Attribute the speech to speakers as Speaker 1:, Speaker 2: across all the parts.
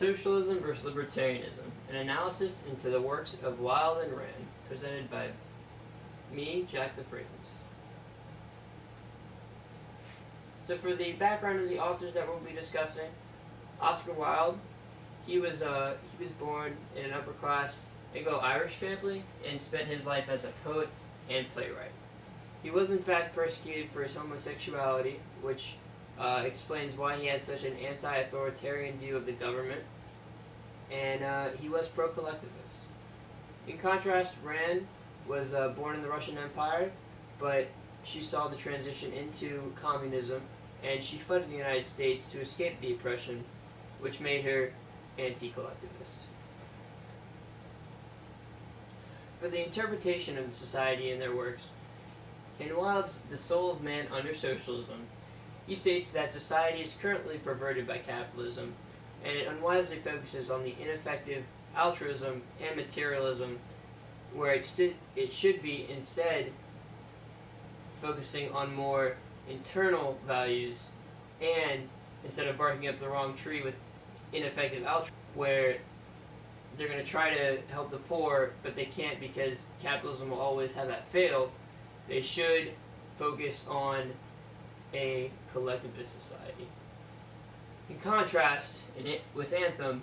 Speaker 1: Socialism versus Libertarianism, an analysis into the works of Wilde and Rand, presented by me, Jack the Fragrance. So for the background of the authors that we'll be discussing, Oscar Wilde, he was born in an upper-class Anglo-Irish family and spent his life as a poet and playwright. He was in fact persecuted for his homosexuality, which explains why he had such an anti-authoritarian view of the government, and he was pro-collectivist. In contrast, Rand was born in the Russian Empire, but she saw the transition into communism, and she fled to the United States to escape the oppression, which made her anti-collectivist. For the interpretation of the society and their works, in Wilde's The Soul of Man Under Socialism, he states that society is currently perverted by capitalism, and it unwisely focuses on the ineffective altruism and materialism, where it should be instead focusing on more internal values, and instead of barking up the wrong tree with ineffective altruism, where they're going to try to help the poor, but they can't because capitalism will always have that fail, they should focus on a collectivist society. In contrast, with Anthem,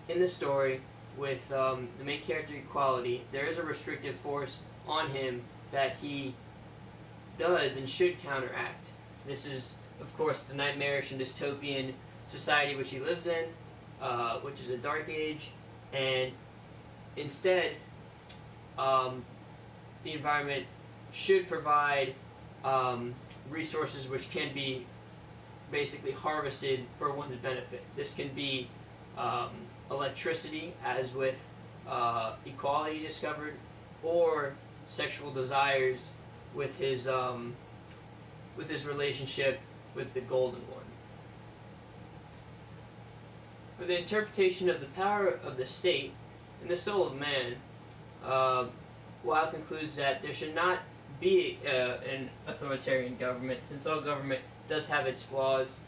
Speaker 1: in the story, with the main character Equality, there is a restrictive force on him that he does and should counteract. This is, of course, the nightmarish and dystopian society which he lives in, which is a dark age, and instead, the environment should provide resources which can be basically harvested for one's benefit. This can be electricity, as with Equality discovered, or sexual desires with his relationship with the Golden One. For the interpretation of the power of the state and the soul of man, Wilde concludes that there should not be an authoritarian government, since all government does have its flaws.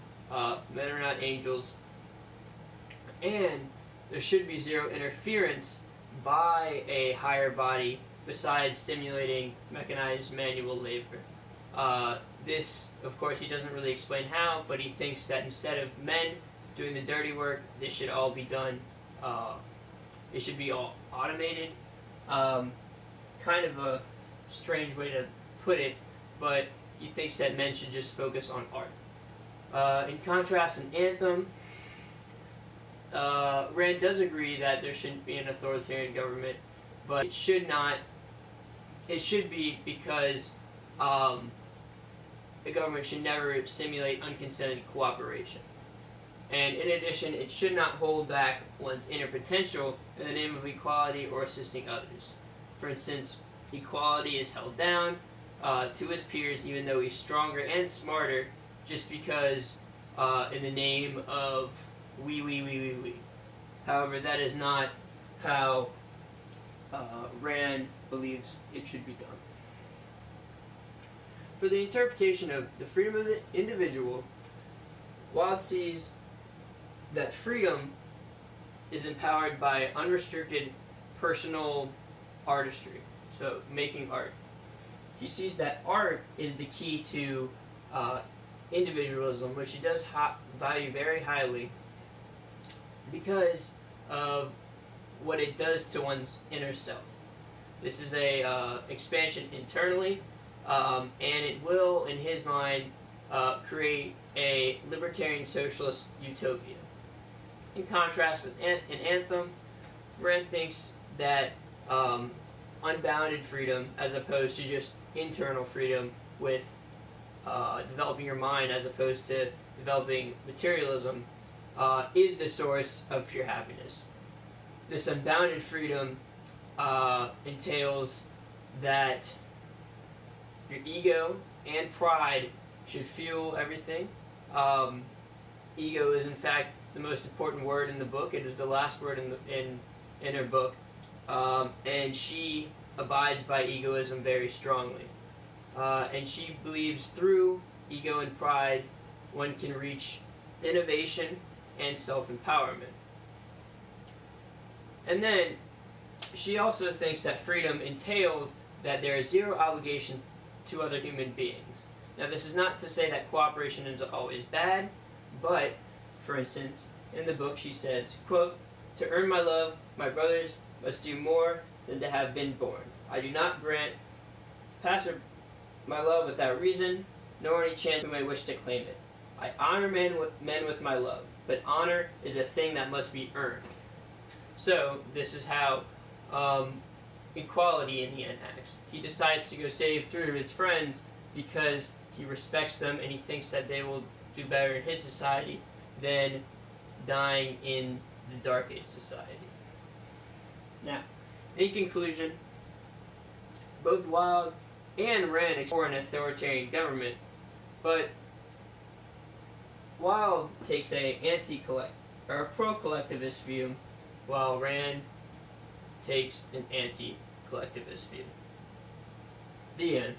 Speaker 1: Men are not angels, and there should be zero interference by a higher body besides stimulating mechanized manual labor. This, of course, he doesn't really explain how, but he thinks that instead of men doing the dirty work, this should all be done, it should be all automated. Kind of a strange way to put it, but he thinks that men should just focus on art. In contrast, in Anthem, Rand does agree that there shouldn't be an authoritarian government, but it should not. It should be because the government should never stimulate unconsented cooperation. And in addition, it should not hold back one's inner potential in the name of equality or assisting others. For instance, Equality is held down to his peers even though he's stronger and smarter, just because in the name of we. However, that is not how Rand believes it should be done. For the interpretation of the freedom of the individual, Wilde sees that freedom is empowered by unrestricted personal artistry, so making art. He sees that art is the key to individualism, which he does value very highly because of what it does to one's inner self. This is a expansion internally, and it will, in his mind, create a libertarian socialist utopia. In contrast with an Anthem, Rand thinks that unbounded freedom, as opposed to just internal freedom with developing your mind as opposed to developing materialism, is the source of pure happiness. This unbounded freedom entails that your ego and pride should fuel everything. Ego is, in fact, the most important word in the book. It is the last word in her book, and she abides by egoism very strongly. And she believes through ego and pride one can reach innovation and self-empowerment. And then she also thinks that freedom entails that there is zero obligation to other human beings. Now, this is not to say that cooperation is always bad, but, for instance, in the book she says, quote, "To earn my love, my brothers must do more than to have been born. I do not grant passer my love without reason, nor any chance who may wish to claim it. I honor men with my love, but honor is a thing that must be earned." So, this is how equality in the end acts. He decides to go save three of his friends because he respects them and he thinks that they will do better in his society than dying in the Dark Age society. Now, in conclusion, both Wilde and Rand explore an authoritarian government, but Wilde takes a pro-collectivist view, while Rand takes an anti-collectivist view. The end.